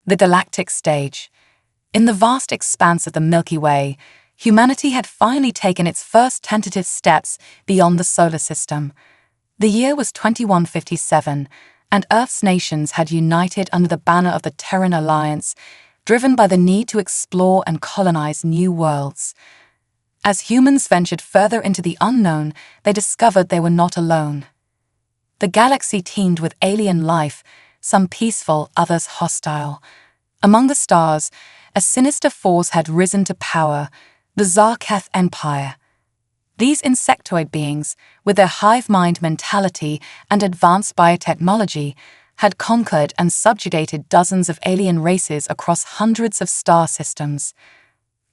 The galactic stage. In the vast expanse of the Milky Way, humanity had finally taken its first tentative steps beyond the solar system. The year was 2157, and Earth's nations had united under the banner of the Terran Alliance, driven by the need to explore and colonize new worlds. As humans ventured further into the unknown, they discovered they were not alone. The galaxy teemed with alien life, some peaceful, others hostile. Among the stars, a sinister force had risen to power, the Zarketh Empire. These insectoid beings, with their hive-mind mentality and advanced biotechnology, had conquered and subjugated dozens of alien races across hundreds of star systems.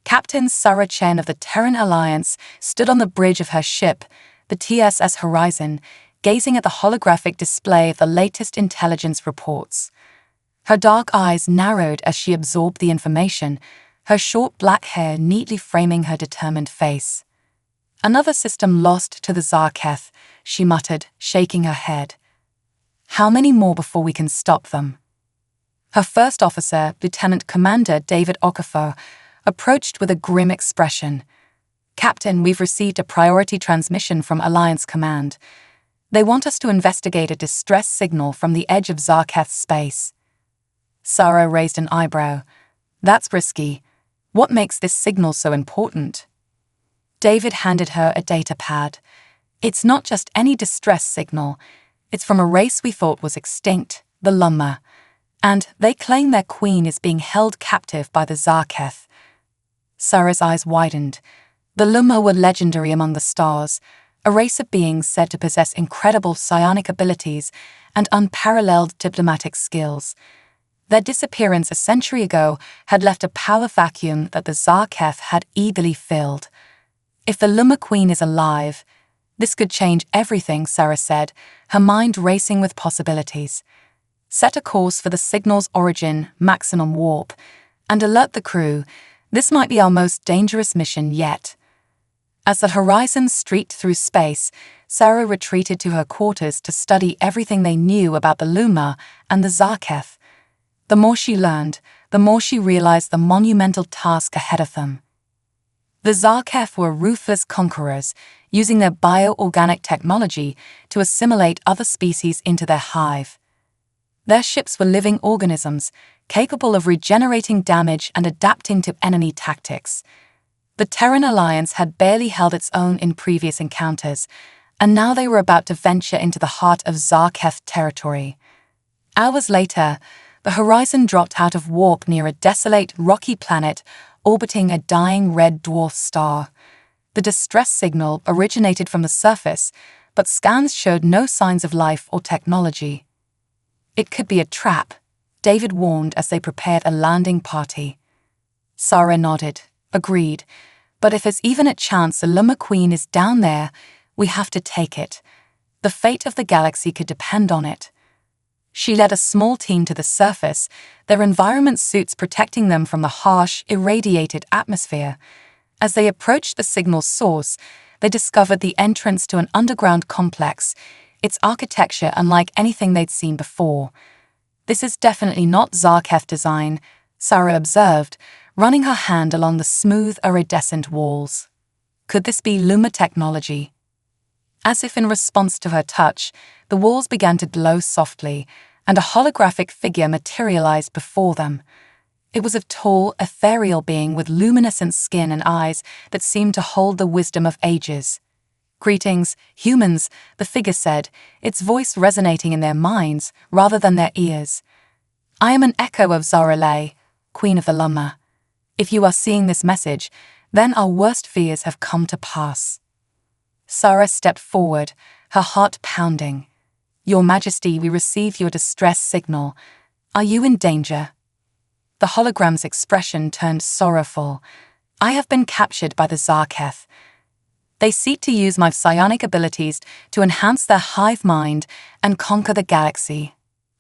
Captain Sarah Chen of the Terran Alliance stood on the bridge of her ship, the TSS Horizon, gazing at the holographic display of the latest intelligence reports. Her dark eyes narrowed as she absorbed the information, her short black hair neatly framing her determined face. "Another system lost to the Zarketh," she muttered, shaking her head. "How many more before we can stop them?" Her first officer, Lieutenant Commander David Okafor, approached with a grim expression. "Captain, we've received a priority transmission from Alliance Command. They want us to investigate a distress signal from the edge of Zarketh's space." Sarah raised an eyebrow. "That's risky. What makes this signal so important?" David handed her a data pad. "It's not just any distress signal. It's from a race we thought was extinct, the Lumma. And they claim their queen is being held captive by the Zarketh." Sarah's eyes widened. The Lumma were legendary among the stars, a race of beings said to possess incredible psionic abilities and unparalleled diplomatic skills. Their disappearance a century ago had left a power vacuum that the Zarketh had eagerly filled. "If the Lumma Queen is alive, this could change everything," Sarah said, her mind racing with possibilities. "Set a course for the signal's origin, maximum warp, and alert the crew. This might be our most dangerous mission yet." As the horizon streaked through space, Sarah retreated to her quarters to study everything they knew about the Lumma and the Zarketh. The more she learned, the more she realized the monumental task ahead of them. The Zarketh were ruthless conquerors, using their bioorganic technology to assimilate other species into their hive. Their ships were living organisms, capable of regenerating damage and adapting to enemy tactics. The Terran Alliance had barely held its own in previous encounters, and now they were about to venture into the heart of Zarketh territory. Hours later, the horizon dropped out of warp near a desolate, rocky planet orbiting a dying red dwarf star. The distress signal originated from the surface, but scans showed no signs of life or technology. "It could be a trap," David warned as they prepared a landing party. Sarah nodded, agreed. "But if there's even a chance the Lumma Queen is down there, we have to take it. The fate of the galaxy could depend on it." She led a small team to the surface, their environment suits protecting them from the harsh, irradiated atmosphere. As they approached the signal's source, they discovered the entrance to an underground complex, its architecture unlike anything they'd seen before. "This is definitely not Zarketh design," Sarah observed, running her hand along the smooth, iridescent walls. Could this be Lumma technology? As if in response to her touch, the walls began to glow softly, and a holographic figure materialized before them. It was a tall, ethereal being with luminescent skin and eyes that seemed to hold the wisdom of ages. "Greetings, humans," the figure said, its voice resonating in their minds rather than their ears. "I am an echo of Zaralay, Queen of the Lumma. If you are seeing this message, then our worst fears have come to pass." Sarah stepped forward, her heart pounding. "Your Majesty, we received your distress signal. Are you in danger?" The hologram's expression turned sorrowful. "I have been captured by the Zarketh. They seek to use my psionic abilities to enhance their hive mind and conquer the galaxy.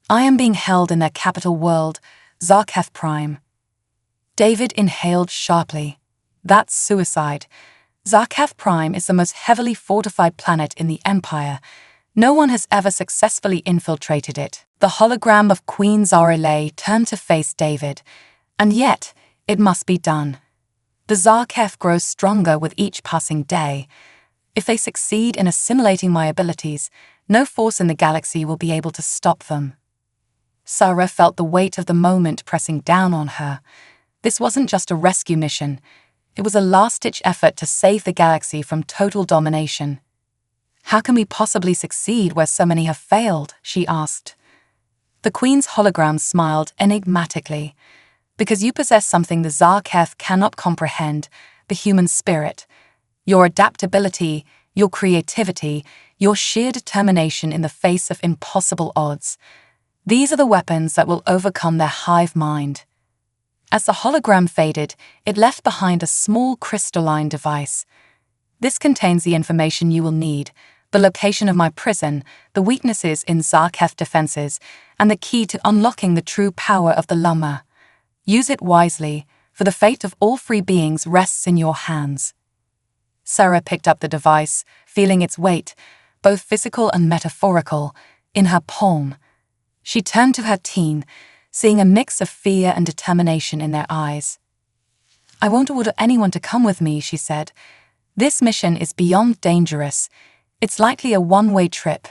I am being held in their capital world, Zarketh Prime." David inhaled sharply. "That's suicide. Zarketh Prime is the most heavily fortified planet in the Empire. No one has ever successfully infiltrated it. The hologram of Queen Zarelay turned to face David, and yet it must be done. The Zarkef grows stronger with each passing day. If they succeed in assimilating my abilities, no force in the galaxy will be able to stop them. Sarah felt the weight of the moment pressing down on her. This wasn't just a rescue mission. It was a last-ditch effort to save the galaxy from total domination. "How can we possibly succeed where so many have failed?" she asked. The Queen's hologram smiled enigmatically. "Because you possess something the Zarkef cannot comprehend, the human spirit. Your adaptability, your creativity, your sheer determination in the face of impossible odds. These are the weapons that will overcome their hive mind." As the hologram faded, it left behind a small crystalline device. "This contains the information you will need, the location of my prison, the weaknesses in Zarkef defenses, and the key to unlocking the true power of the Lama. Use it wisely, for the fate of all free beings rests in your hands." Sarah picked up the device, feeling its weight, both physical and metaphorical, in her palm. She turned to her team, seeing a mix of fear and determination in their eyes. "I won't order anyone to come with me," she said. "This mission is beyond dangerous. It's likely a one-way trip.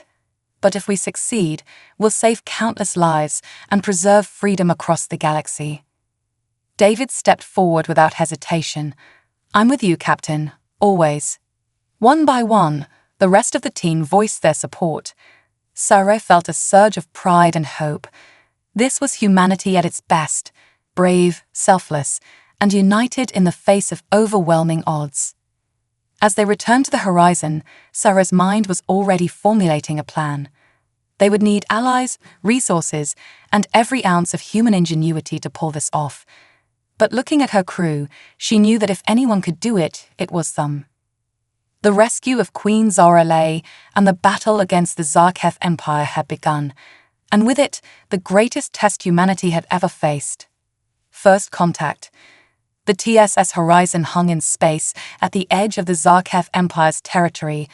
But if we succeed, we'll save countless lives and preserve freedom across the galaxy." David stepped forward without hesitation. "I'm with you, Captain, always." One by one, the rest of the team voiced their support. Sarah felt a surge of pride and hope. This was humanity at its best, brave, selfless, and united in the face of overwhelming odds. As they returned to the horizon, Sarah's mind was already formulating a plan. They would need allies, resources, and every ounce of human ingenuity to pull this off. But looking at her crew, she knew that if anyone could do it, it was them. The rescue of Queen Zarelay and the battle against the Zarkef Empire had begun, and with it, the greatest test humanity had ever faced. First contact. The TSS Horizon hung in space at the edge of the Zarkef Empire's territory,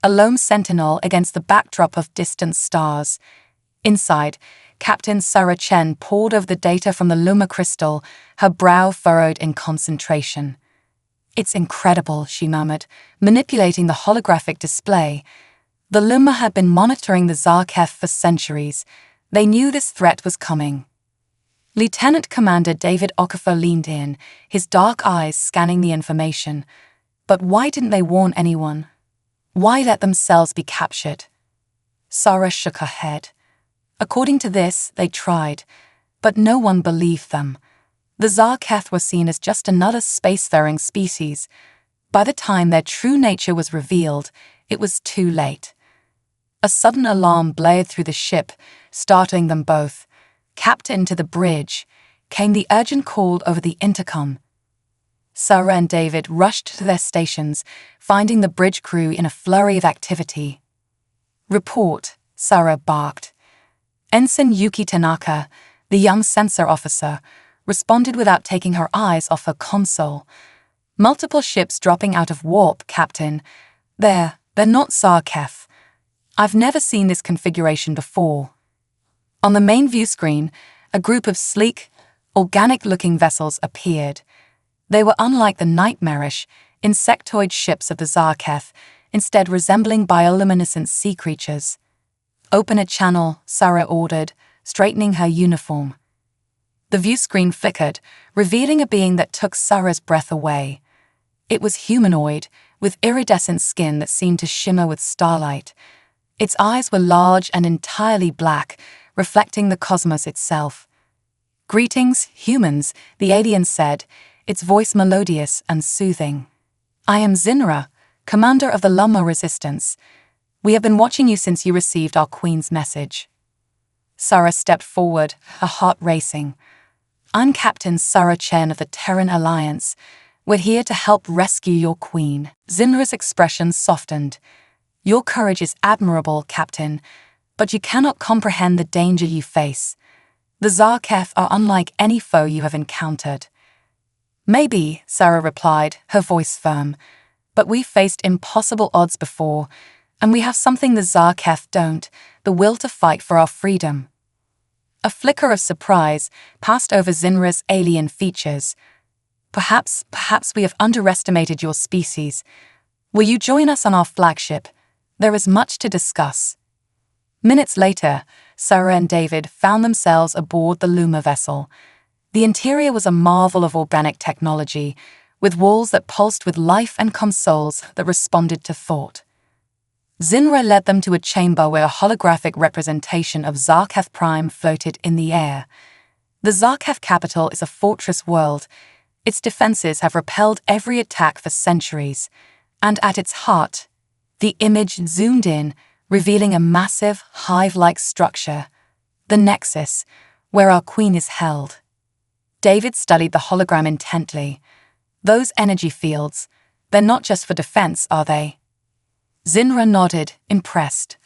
a lone sentinel against the backdrop of distant stars. Inside, Captain Sarah Chen pored over the data from the Luma crystal, her brow furrowed in concentration. "It's incredible," she murmured, manipulating the holographic display. The Luma had been monitoring the Zarkef for centuries. They knew this threat was coming. Lieutenant Commander David Okafor leaned in, his dark eyes scanning the information. But why didn't they warn anyone? Why let themselves be captured? Sarah shook her head. According to this, they tried, but no one believed them. The Zarkef were seen as just another spacefaring species. By the time their true nature was revealed, it was too late. A sudden alarm blared through the ship, startling them both. "Captain, to the bridge," came the urgent call over the intercom. Sarah and David rushed to their stations, finding the bridge crew in a flurry of activity. "Report," Sarah barked. Ensign Yuki Tanaka, the young sensor officer, responded without taking her eyes off her console. "Multiple ships dropping out of warp, Captain. They're not Zarkef. I've never seen this configuration before." On the main view screen, a group of sleek, organic-looking vessels appeared. They were unlike the nightmarish, insectoid ships of the Zarkef, instead resembling bioluminescent sea creatures. "Open a channel," Sarah ordered, straightening her uniform. The view screen flickered, revealing a being that took Sarah's breath away. It was humanoid, with iridescent skin that seemed to shimmer with starlight. Its eyes were large and entirely black, reflecting the cosmos itself. "Greetings, humans," the alien said, its voice melodious and soothing. "I am Zinra, commander of the Lama Resistance. We have been watching you since you received our Queen's message." Sarah stepped forward, her heart racing. "I'm Captain Sarah Chen of the Terran Alliance. We're here to help rescue your Queen." Zinra's expression softened. "Your courage is admirable, Captain, but you cannot comprehend the danger you face. The Zarkef are unlike any foe you have encountered." "Maybe," Sarah replied, her voice firm, "but we've faced impossible odds before. And we have something the Zarkef don't, the will to fight for our freedom. A flicker of surprise passed over Zinra's alien features. Perhaps we have underestimated your species. Will you join us on our flagship? There is much to discuss. Minutes later, Sarah and David found themselves aboard the Luma vessel. The interior was a marvel of organic technology, with walls that pulsed with life and consoles that responded to thought. Zinra led them to a chamber where a holographic representation of Zarkef Prime floated in the air. The Zarkef capital is a fortress world. Its defenses have repelled every attack for centuries. And at its heart, the image zoomed in, revealing a massive, hive-like structure, the Nexus, where our queen is held. David studied the hologram intently. Those energy fields, they're not just for defense, are they? Zinra nodded, impressed.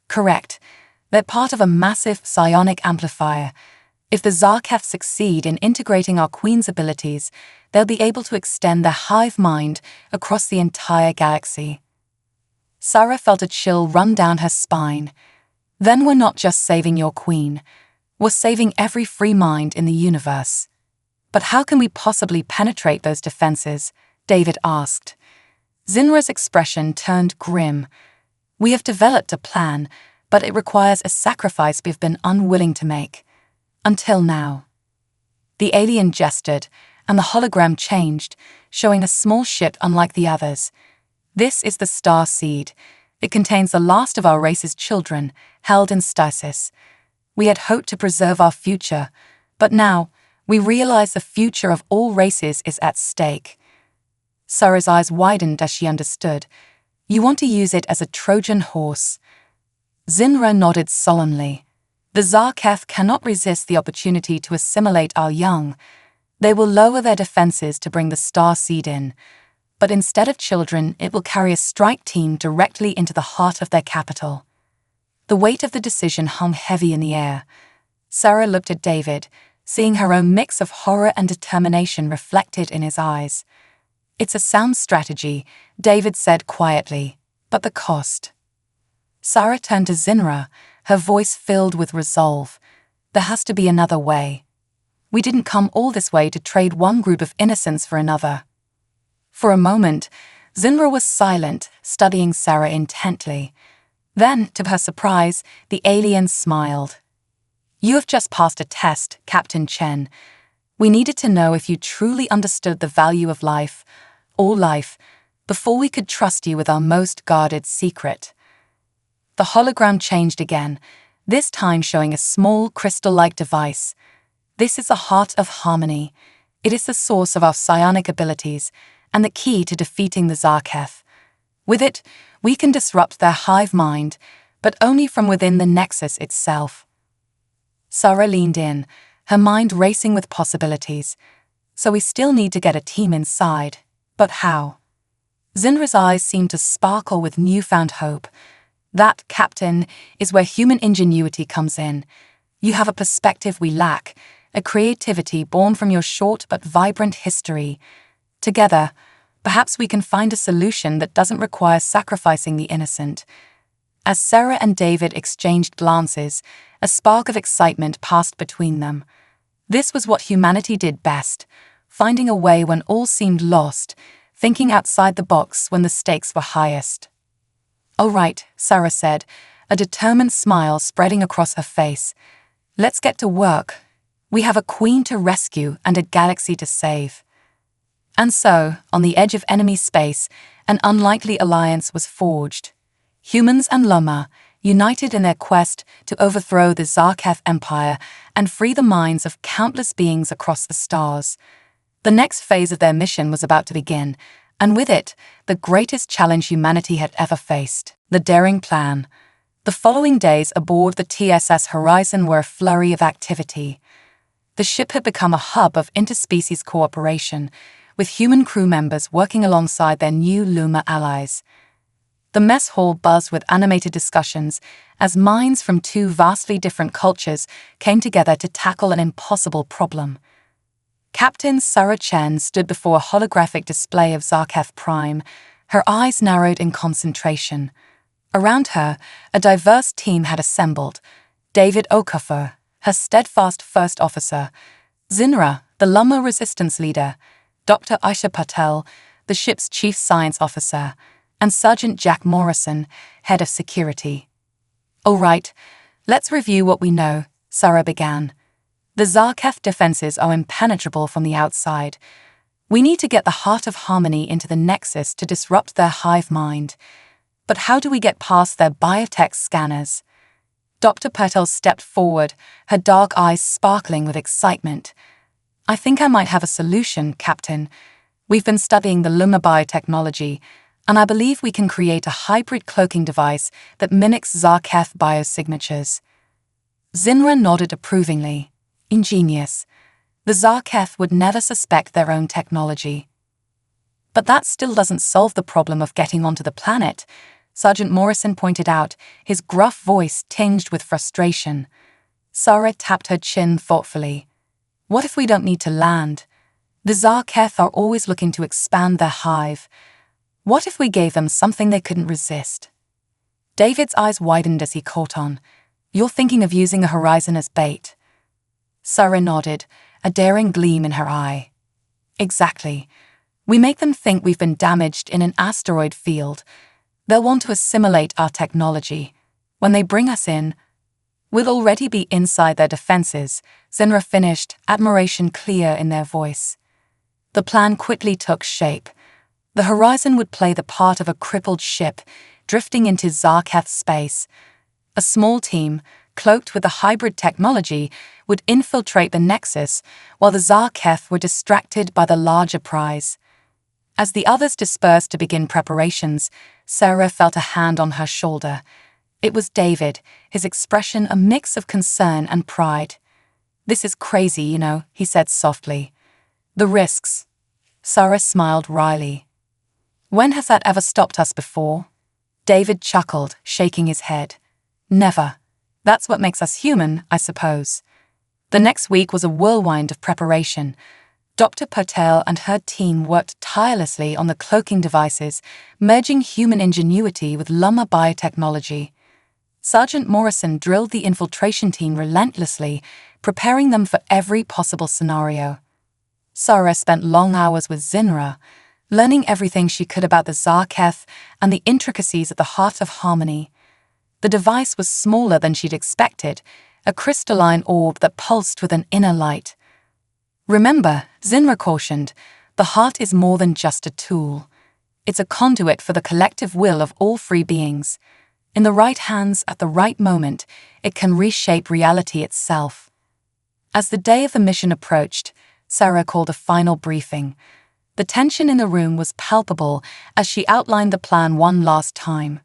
Correct. They're part of a massive psionic amplifier. If the Zarkef succeed in integrating our queen's abilities, they'll be able to extend their hive mind across the entire galaxy. Sarah felt a chill run down her spine. Then we're not just saving your queen. We're saving every free mind in the universe. But how can we possibly penetrate those defenses? David asked. Zinra's expression turned grim. We have developed a plan, but it requires a sacrifice we've been unwilling to make. Until now. The alien gestured, and the hologram changed, showing a small ship unlike the others. This is the Star Seed. It contains the last of our race's children, held in stasis. We had hoped to preserve our future, but now we realize the future of all races is at stake. Sarah's eyes widened as she understood. You want to use it as a Trojan horse. Zinra nodded solemnly. The Zarkef cannot resist the opportunity to assimilate our young. They will lower their defenses to bring the Star Seed in. But instead of children, it will carry a strike team directly into the heart of their capital. The weight of the decision hung heavy in the air. Sarah looked at David, seeing her own mix of horror and determination reflected in his eyes. It's a sound strategy, David said quietly, but the cost. Sarah turned to Zinra, her voice filled with resolve. There has to be another way. We didn't come all this way to trade one group of innocents for another. For a moment, Zinra was silent, studying Sarah intently. Then, to her surprise, the alien smiled. You have just passed a test, Captain Chen. We needed to know if you truly understood the value of life, all life, before we could trust you with our most guarded secret. The hologram changed again, this time showing a small crystal-like device. This is the heart of harmony. It is the source of our psionic abilities and the key to defeating the Zarkef. With it, we can disrupt their hive mind, but only from within the Nexus itself. Sarah leaned in, her mind racing with possibilities. So we still need to get a team inside. But how? Zinra's eyes seemed to sparkle with newfound hope. That, Captain, is where human ingenuity comes in. You have a perspective we lack, a creativity born from your short but vibrant history. Together, perhaps we can find a solution that doesn't require sacrificing the innocent. As Sarah and David exchanged glances, a spark of excitement passed between them. This was what humanity did best, finding a way when all seemed lost, thinking outside the box when the stakes were highest. All right, Sarah said, a determined smile spreading across her face. Let's get to work. We have a queen to rescue and a galaxy to save. And so, on the edge of enemy space, an unlikely alliance was forged. Humans and Luma, united in their quest to overthrow the Zarkef Empire and free the minds of countless beings across the stars. The next phase of their mission was about to begin, and with it, the greatest challenge humanity had ever faced, the daring plan. The following days aboard the TSS Horizon were a flurry of activity. The ship had become a hub of interspecies cooperation, with human crew members working alongside their new Luma allies. The mess hall buzzed with animated discussions as minds from two vastly different cultures came together to tackle an impossible problem. Captain Sarah Chen stood before a holographic display of Zarkef Prime, her eyes narrowed in concentration. Around her, a diverse team had assembled. David Okafor, her steadfast first officer, Zinra, the Lumma resistance leader, Dr. Aisha Patel, the ship's chief science officer, and Sergeant Jack Morrison, head of security. "All right, let's review what we know," Sarah began. "The Zarketh defenses are impenetrable from the outside. We need to get the Heart of Harmony into the Nexus to disrupt their hive mind. But how do we get past their biotech scanners?" Dr. Patel stepped forward, her dark eyes sparkling with excitement. "I think I might have a solution, Captain. We've been studying the Lumma biotechnology, and I believe we can create a hybrid cloaking device that mimics Zarketh biosignatures." Zinra nodded approvingly. Ingenious. The Zarketh would never suspect their own technology. "But that still doesn't solve the problem of getting onto the planet," Sergeant Morrison pointed out, his gruff voice tinged with frustration. Sarah tapped her chin thoughtfully. "What if we don't need to land? The Zarketh are always looking to expand their hive. What if we gave them something they couldn't resist?" David's eyes widened as he caught on. "You're thinking of using a horizon as bait?" Sarah nodded, a daring gleam in her eye. "Exactly. We make them think we've been damaged in an asteroid field. They'll want to assimilate our technology. When they bring us in, we'll already be inside their defenses," Zinra finished, admiration clear in their voice. The plan quickly took shape. The Horizon would play the part of a crippled ship, drifting into Zarketh space. A small team, cloaked with the hybrid technology, would infiltrate the Nexus, while the Zarketh were distracted by the larger prize. As the others dispersed to begin preparations, Sarah felt a hand on her shoulder. It was David, his expression a mix of concern and pride. "This is crazy, you know," he said softly. "The risks." Sarah smiled wryly. "When has that ever stopped us before?" David chuckled, shaking his head. "Never. That's what makes us human, I suppose." The next week was a whirlwind of preparation. Dr. Patel and her team worked tirelessly on the cloaking devices, merging human ingenuity with Lumma biotechnology. Sergeant Morrison drilled the infiltration team relentlessly, preparing them for every possible scenario. Sarah spent long hours with Zinra, learning everything she could about the Zarketh and the intricacies of the Heart of Harmony. The device was smaller than she'd expected, a crystalline orb that pulsed with an inner light. "Remember," Zinra cautioned, "the heart is more than just a tool. It's a conduit for the collective will of all free beings. In the right hands at the right moment, it can reshape reality itself." As the day of the mission approached, Sarah called a final briefing. The tension in the room was palpable as she outlined the plan one last time.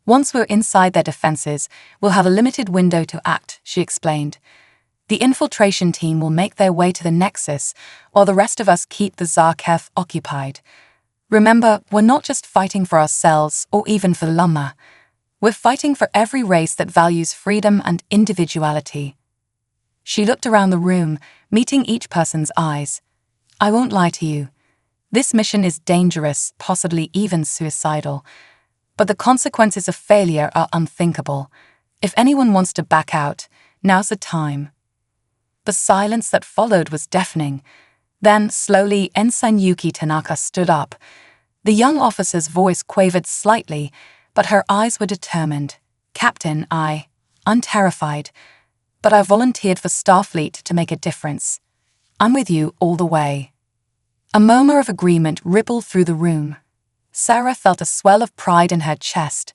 "Once we're inside their defenses, we'll have a limited window to act," she explained. "The infiltration team will make their way to the Nexus, while the rest of us keep the Zarketh occupied. Remember, we're not just fighting for ourselves or even for Lumma. We're fighting for every race that values freedom and individuality." She looked around the room, meeting each person's eyes. "I won't lie to you. This mission is dangerous, possibly even suicidal. But the consequences of failure are unthinkable. If anyone wants to back out, now's the time." The silence that followed was deafening. Then, slowly, Ensign Yuki Tanaka stood up. The young officer's voice quavered slightly, but her eyes were determined. "Captain, I'm terrified, but I volunteered for Starfleet to make a difference. I'm with you all the way." A murmur of agreement rippled through the room. Sarah felt a swell of pride in her chest.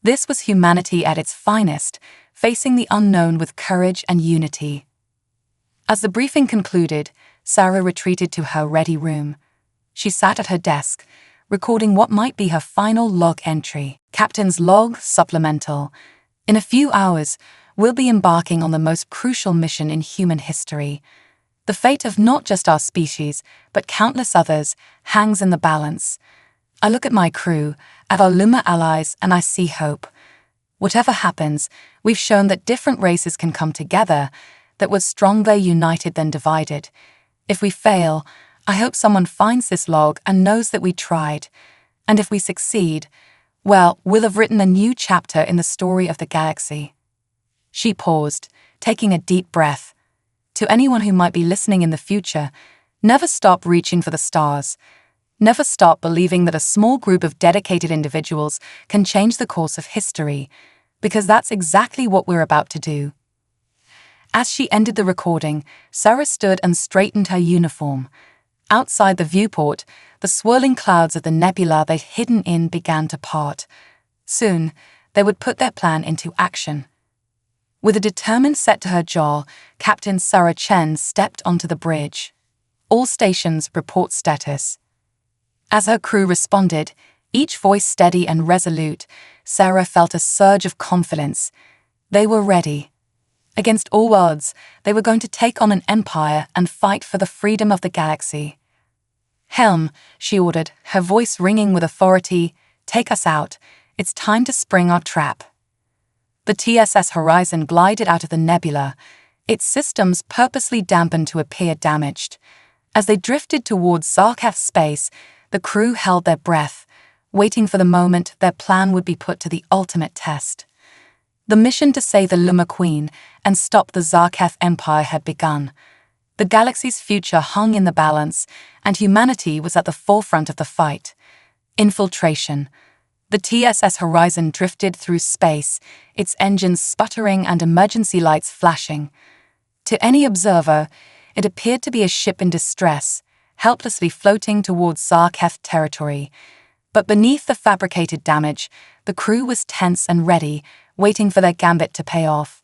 This was humanity at its finest, facing the unknown with courage and unity. As the briefing concluded, Sarah retreated to her ready room. She sat at her desk, recording what might be her final log entry. Captain's log supplemental. "In a few hours, we'll be embarking on the most crucial mission in human history. The fate of not just our species, but countless others, hangs in the balance. I look at my crew, at our Lumma allies, and I see hope. Whatever happens, we've shown that different races can come together, that we're stronger united than divided. If we fail, I hope someone finds this log and knows that we tried. And if we succeed, well, we'll have written a new chapter in the story of the galaxy. She paused, taking a deep breath. To anyone who might be listening in the future, never stop reaching for the stars. Never stop believing that a small group of dedicated individuals can change the course of history, because that's exactly what we're about to do. As she ended the recording, Sarah stood and straightened her uniform. Outside the viewport, the swirling clouds of the nebula they'd hidden in began to part. Soon, they would put their plan into action. With a determined set to her jaw, Captain Sarah Chen stepped onto the bridge. All stations report status. As her crew responded, each voice steady and resolute, Sarah felt a surge of confidence. They were ready. Against all odds, they were going to take on an empire and fight for the freedom of the galaxy. "Helm," she ordered, her voice ringing with authority, "take us out. It's time to spring our trap." The TSS Horizon glided out of the nebula, its systems purposely dampened to appear damaged. As they drifted towards Zarketh space, the crew held their breath, waiting for the moment their plan would be put to the ultimate test. The mission to save the Luma Queen and stop the Zarketh Empire had begun. The galaxy's future hung in the balance, and humanity was at the forefront of the fight. Infiltration. The TSS Horizon drifted through space, its engines sputtering and emergency lights flashing. To any observer, it appeared to be a ship in distress, helplessly floating towards Zarketh territory. But beneath the fabricated damage, the crew was tense and ready, waiting for their gambit to pay off.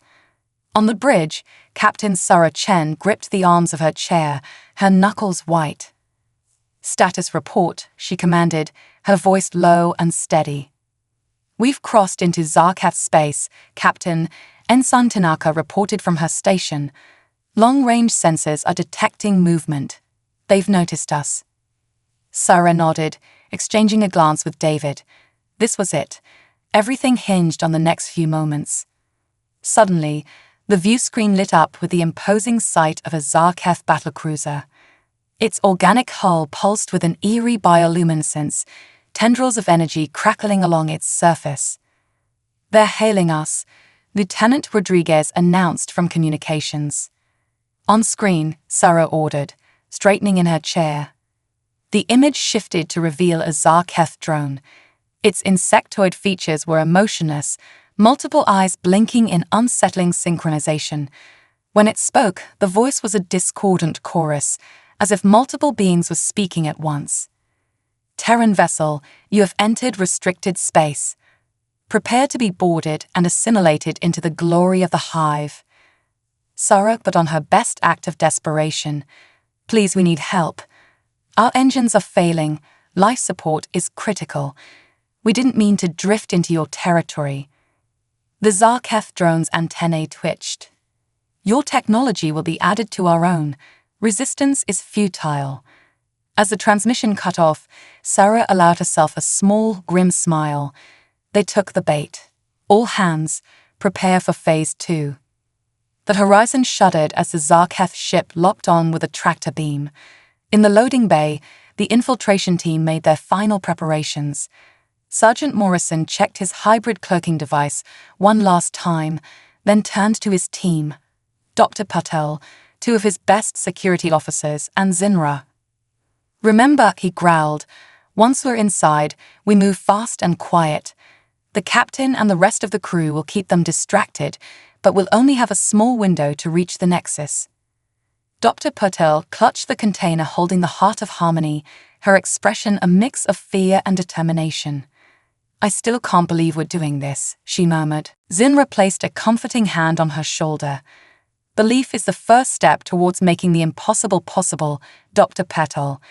On the bridge, Captain Sarah Chen gripped the arms of her chair, her knuckles white. "Status report," she commanded, her voice low and steady. "We've crossed into Zarketh space," Captain Ensign Tanaka reported from her station. "Long-range sensors are detecting movement. They've noticed us." Sarah nodded, exchanging a glance with David. This was it. Everything hinged on the next few moments. Suddenly, the view screen lit up with the imposing sight of a Zarketh battlecruiser. Its organic hull pulsed with an eerie bioluminescence, tendrils of energy crackling along its surface. "They're hailing us," Lieutenant Rodriguez announced from communications. On screen, Sarah ordered, straightening in her chair. The image shifted to reveal a Zarketh drone. Its insectoid features were emotionless, multiple eyes blinking in unsettling synchronization. When it spoke, the voice was a discordant chorus, as if multiple beings were speaking at once. "Terran vessel, you have entered restricted space. Prepare to be boarded and assimilated into the glory of the hive." Sarah put on her best act of desperation. "Please, we need help. Our engines are failing. Life support is critical. We didn't mean to drift into your territory." The Zarketh drone's antennae twitched. "Your technology will be added to our own. Resistance is futile." As the transmission cut off, Sarah allowed herself a small, grim smile. They took the bait. All hands, prepare for Phase 2. The horizon shuddered as the Zarketh ship locked on with a tractor beam. In the loading bay, the infiltration team made their final preparations. Sergeant Morrison checked his hybrid cloaking device one last time, then turned to his team. Dr. Patel, two of his best security officers, and Zinra. "Remember," he growled, "once we're inside, we move fast and quiet. The captain and the rest of the crew will keep them distracted, but we'll only have a small window to reach the Nexus." Dr. Patel clutched the container holding the Heart of Harmony, her expression a mix of fear and determination. "I still can't believe we're doing this," she murmured. Zinra placed a comforting hand on her shoulder. "Belief is the first step towards making the impossible possible, Dr. Patel.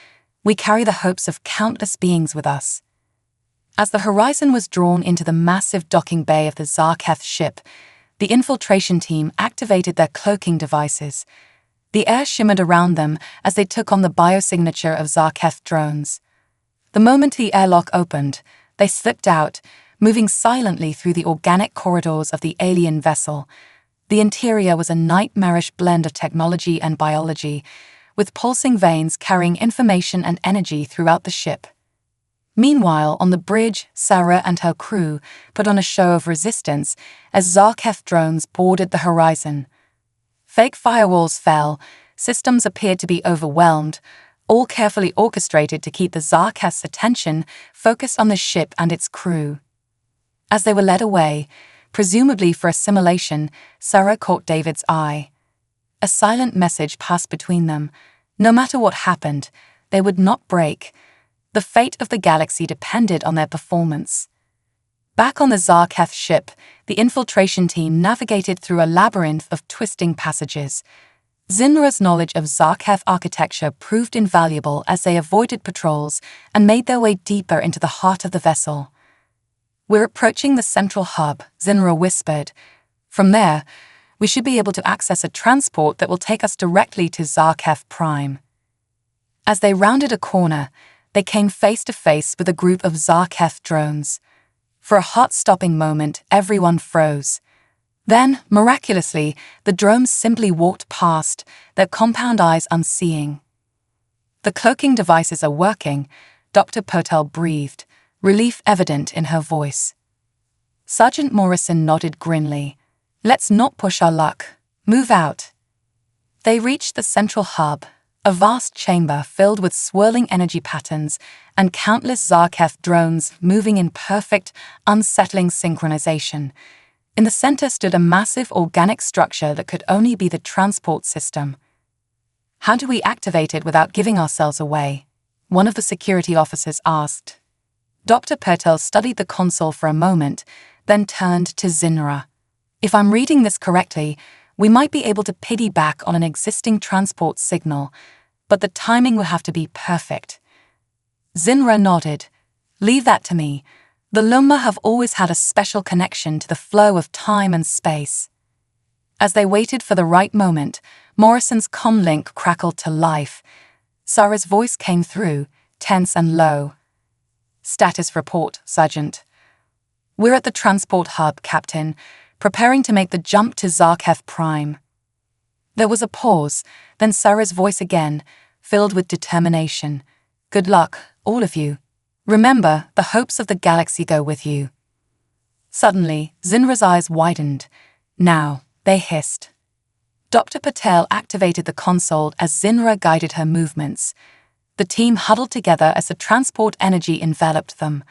We carry the hopes of countless beings with us." As the horizon was drawn into the massive docking bay of the Zarketh ship, the infiltration team activated their cloaking devices. The air shimmered around them as they took on the biosignature of Zarketh drones. The moment the airlock opened, they slipped out, moving silently through the organic corridors of the alien vessel. The interior was a nightmarish blend of technology and biology, with pulsing veins carrying information and energy throughout the ship. Meanwhile, on the bridge, Sarah and her crew put on a show of resistance as Zarkef drones boarded the horizon. Fake firewalls fell, systems appeared to be overwhelmed, all carefully orchestrated to keep the Zarkef's attention focused on the ship and its crew. As they were led away, presumably for assimilation, Sarah caught David's eye. A silent message passed between them. No matter what happened, they would not break. The fate of the galaxy depended on their performance. Back on the Zarkef ship, the infiltration team navigated through a labyrinth of twisting passages. Zinra's knowledge of Zarkef architecture proved invaluable as they avoided patrols and made their way deeper into the heart of the vessel. "We're approaching the central hub," Zinra whispered. "From there, we should be able to access a transport that will take us directly to Zarkef Prime." As they rounded a corner, they came face to face with a group of Zarkef drones. For a heart-stopping moment, everyone froze. Then, miraculously, the drones simply walked past, their compound eyes unseeing. "The cloaking devices are working," Dr. Potel breathed, relief evident in her voice. Sergeant Morrison nodded grimly. "Let's not push our luck. Move out." They reached the central hub, a vast chamber filled with swirling energy patterns and countless Zarkef drones moving in perfect, unsettling synchronization. In the center stood a massive organic structure that could only be the transport system. "How do we activate it without giving ourselves away?" one of the security officers asked. Dr. Pertel studied the console for a moment, then turned to Zinra. "If I'm reading this correctly, we might be able to piggyback on an existing transport signal, but the timing will have to be perfect." Zinra nodded. "Leave that to me. The Lumma have always had a special connection to the flow of time and space." As they waited for the right moment, Morrison's comlink crackled to life. Sarah's voice came through, tense and low. "Status report, Sergeant. We're at the transport hub, Captain, preparing to make the jump to Zarkef Prime." There was a pause, then Sarah's voice again, filled with determination. "Good luck, all of you. Remember, the hopes of the galaxy go with you." Suddenly, Zinra's eyes widened. "Now," they hissed. Dr. Patel activated the console as Zinra guided her movements. The team huddled together as the transport energy enveloped them.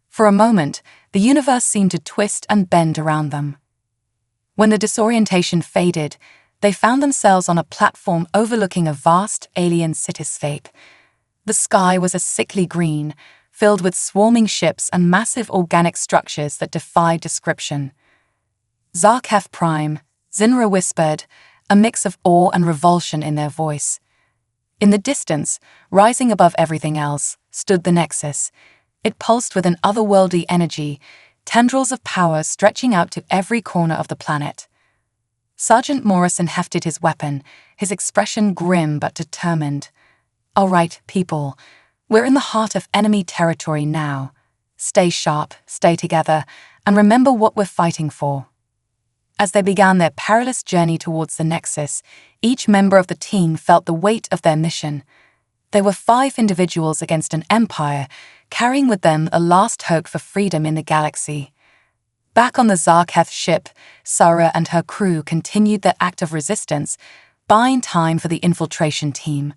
For a moment, the universe seemed to twist and bend around them. When the disorientation faded, they found themselves on a platform overlooking a vast alien cityscape. The sky was a sickly green, filled with swarming ships and massive organic structures that defied description. "Zarkef Prime," Zinra whispered, a mix of awe and revulsion in their voice. In the distance, rising above everything else, stood the Nexus. It pulsed with an otherworldly energy, tendrils of power stretching out to every corner of the planet. Sergeant Morrison hefted his weapon, his expression grim but determined. "All right, people. We're in the heart of enemy territory now. Stay sharp, stay together, and remember what we're fighting for." As they began their perilous journey towards the Nexus, each member of the team felt the weight of their mission. They were 5 individuals against an empire, carrying with them a last hope for freedom in the galaxy. Back on the Zarkef ship, Sarah and her crew continued their act of resistance, buying time for the infiltration team.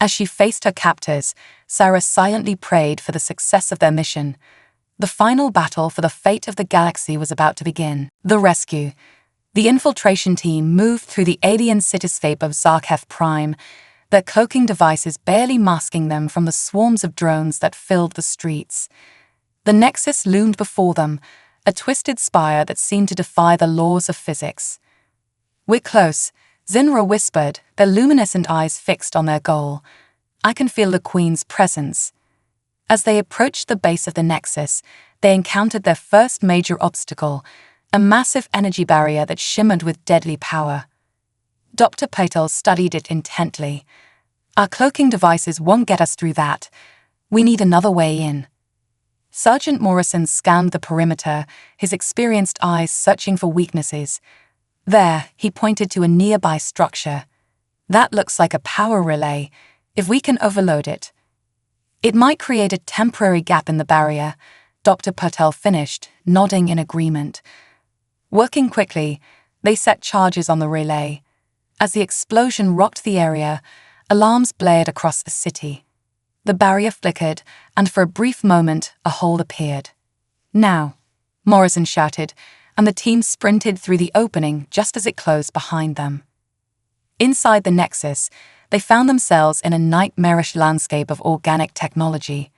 As she faced her captors, Sarah silently prayed for the success of their mission. The final battle for the fate of the galaxy was about to begin. The rescue. The infiltration team moved through the alien cityscape of Zarkef Prime, their cloaking devices barely masking them from the swarms of drones that filled the streets. The Nexus loomed before them, a twisted spire that seemed to defy the laws of physics. "We're close," Zinra whispered, their luminescent eyes fixed on their goal. "I can feel the Queen's presence." As they approached the base of the Nexus, they encountered their first major obstacle, a massive energy barrier that shimmered with deadly power. Dr. Patel studied it intently. "Our cloaking devices won't get us through that. We need another way in." Sergeant Morrison scanned the perimeter, his experienced eyes searching for weaknesses. "There," he pointed to a nearby structure. "That looks like a power relay. If we can overload it." It might create a temporary gap in the barrier, Dr. Patel finished, nodding in agreement. Working quickly, they set charges on the relay. As the explosion rocked the area, alarms blared across the city. The barrier flickered, and for a brief moment, a hole appeared. "Now," Morrison shouted, and the team sprinted through the opening just as it closed behind them. Inside the Nexus, they found themselves in a nightmarish landscape of organic technology.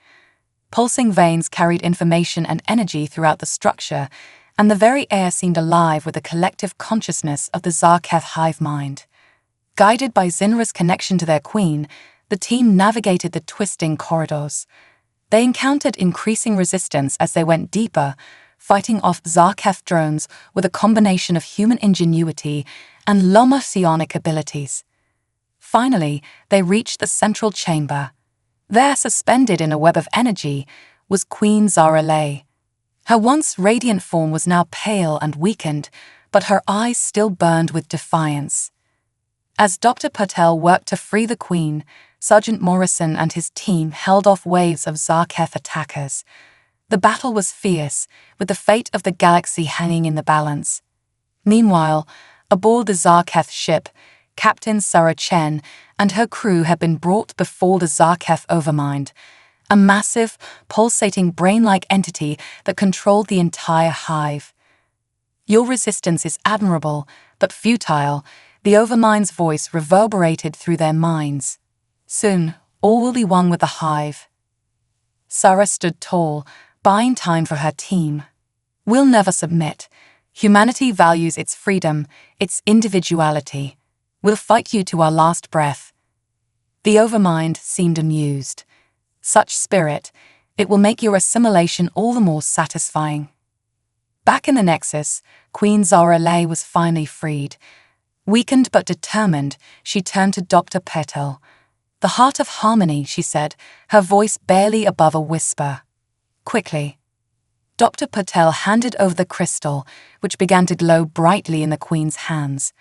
Pulsing veins carried information and energy throughout the structure, and the very air seemed alive with the collective consciousness of the Zarketh hive mind. Guided by Zinra's connection to their queen, the team navigated the twisting corridors. They encountered increasing resistance as they went deeper, fighting off Zarketh drones with a combination of human ingenuity and Loma psionic abilities. Finally, they reached the central chamber. There, suspended in a web of energy, was Queen Zaralay. Her once radiant form was now pale and weakened, but her eyes still burned with defiance. As Dr. Patel worked to free the Queen, Sergeant Morrison and his team held off waves of Zarketh attackers. The battle was fierce, with the fate of the galaxy hanging in the balance. Meanwhile, aboard the Zarketh ship, Captain Sarah Chen and her crew had been brought before the Zarketh Overmind, a massive, pulsating brain-like entity that controlled the entire hive. "Your resistance is admirable, but futile," the Overmind's voice reverberated through their minds. "Soon, all will be one with the hive." Sarah stood tall, buying time for her team. "We'll never submit. Humanity values its freedom, its individuality. We'll fight you to our last breath." The Overmind seemed amused. "Such spirit, it will make your assimilation all the more satisfying." Back in the Nexus, Queen Zaralay was finally freed. Weakened but determined, she turned to Dr. Patel. "The heart of harmony," she said, her voice barely above a whisper. "Quickly." Dr. Patel handed over the crystal, which began to glow brightly in the Queen's hands.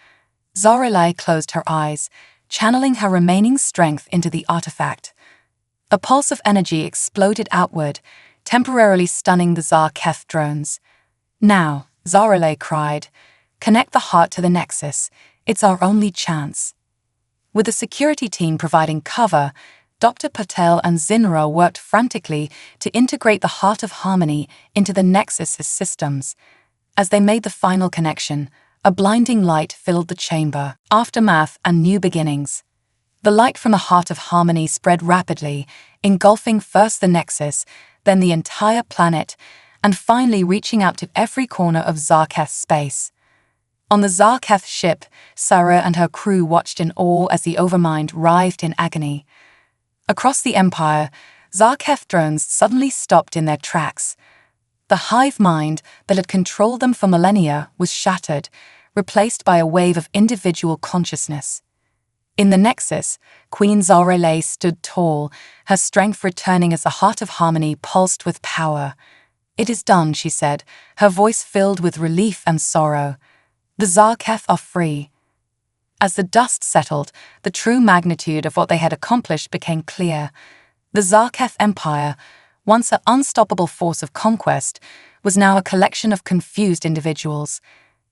Zaralay closed her eyes, channeling her remaining strength into the artifact. A pulse of energy exploded outward, temporarily stunning the Zarketh drones. "Now," Zaralay cried, "connect the heart to the Nexus. It's our only chance." With the security team providing cover, Dr. Patel and Zinra worked frantically to integrate the heart of harmony into the Nexus's systems. As they made the final connection, a blinding light filled the chamber. Aftermath and new beginnings. The light from the heart of harmony spread rapidly, engulfing first the Nexus, then the entire planet, and finally reaching out to every corner of Zarketh space. On the Zarketh ship, Sarah and her crew watched in awe as the Overmind writhed in agony. Across the Empire, Zarketh drones suddenly stopped in their tracks. The hive mind that had controlled them for millennia was shattered, replaced by a wave of individual consciousness. In the Nexus, Queen Zaralay stood tall, her strength returning as the heart of harmony pulsed with power. "It is done," she said, her voice filled with relief and sorrow. "The Zarketh are free." As the dust settled, the true magnitude of what they had accomplished became clear. The Zarketh Empire, once an unstoppable force of conquest, was now a collection of confused individuals.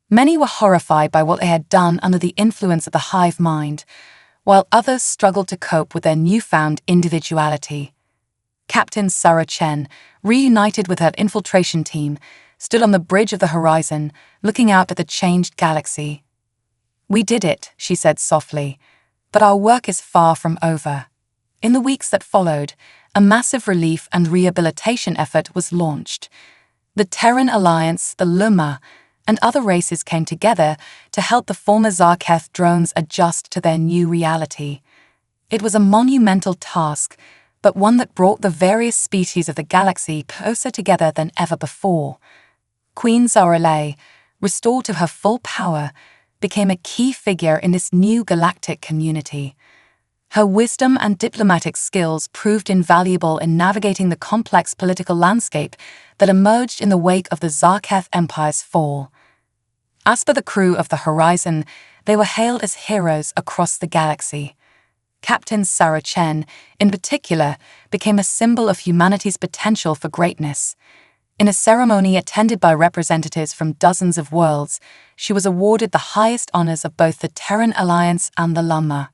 Many were horrified by what they had done under the influence of the hive mind, while others struggled to cope with their newfound individuality. Captain Sarah Chen, reunited with her infiltration team, stood on the bridge of the horizon, looking out at the changed galaxy. "We did it," she said softly, "but our work is far from over." In the weeks that followed, a massive relief and rehabilitation effort was launched. The Terran Alliance, the Luma, and other races came together to help the former Zarketh drones adjust to their new reality. It was a monumental task, but one that brought the various species of the galaxy closer together than ever before. Queen Zaralay, restored to her full power, became a key figure in this new galactic community. Her wisdom and diplomatic skills proved invaluable in navigating the complex political landscape that emerged in the wake of the Zarketh Empire's fall. As for the crew of the Horizon, they were hailed as heroes across the galaxy. Captain Sarah Chen, in particular, became a symbol of humanity's potential for greatness. In a ceremony attended by representatives from dozens of worlds, she was awarded the highest honors of both the Terran Alliance and the Lama.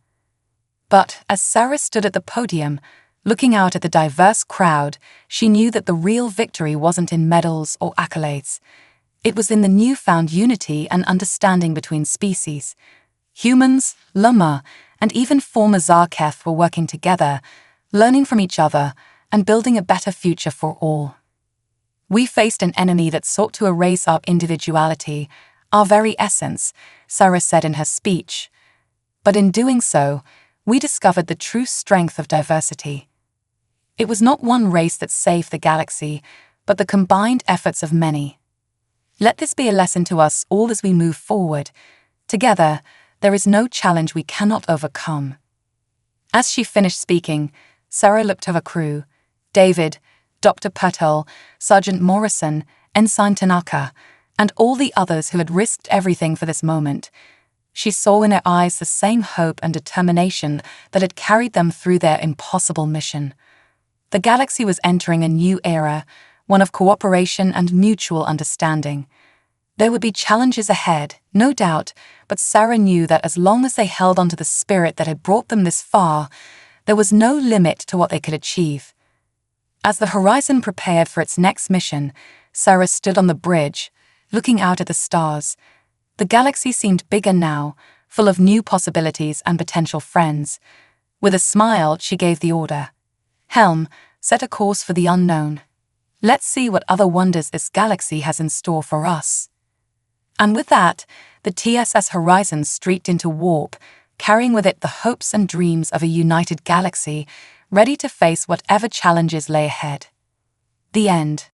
But as Sarah stood at the podium, looking out at the diverse crowd, she knew that the real victory wasn't in medals or accolades. It was in the newfound unity and understanding between species. Humans, Lama, and even former Zarketh were working together, learning from each other, and building a better future for all. We faced an enemy that sought to erase our individuality, our very essence, Sarah said in her speech. But in doing so, we discovered the true strength of diversity. It was not one race that saved the galaxy, but the combined efforts of many. Let this be a lesson to us all as we move forward. Together, there is no challenge we cannot overcome. As she finished speaking, Sarah looked to her crew, David, Dr. Patel, Sergeant Morrison, Ensign Tanaka, and all the others who had risked everything for this moment. She saw in their eyes the same hope and determination that had carried them through their impossible mission. The galaxy was entering a new era, one of cooperation and mutual understanding. There would be challenges ahead, no doubt, but Sarah knew that as long as they held onto the spirit that had brought them this far, there was no limit to what they could achieve. As the Horizon prepared for its next mission, Sarah stood on the bridge, looking out at the stars. The galaxy seemed bigger now, full of new possibilities and potential friends. With a smile, she gave the order. Helm, set a course for the unknown. Let's see what other wonders this galaxy has in store for us. And with that, the TSS Horizon streaked into warp, carrying with it the hopes and dreams of a united galaxy, ready to face whatever challenges lay ahead. The end.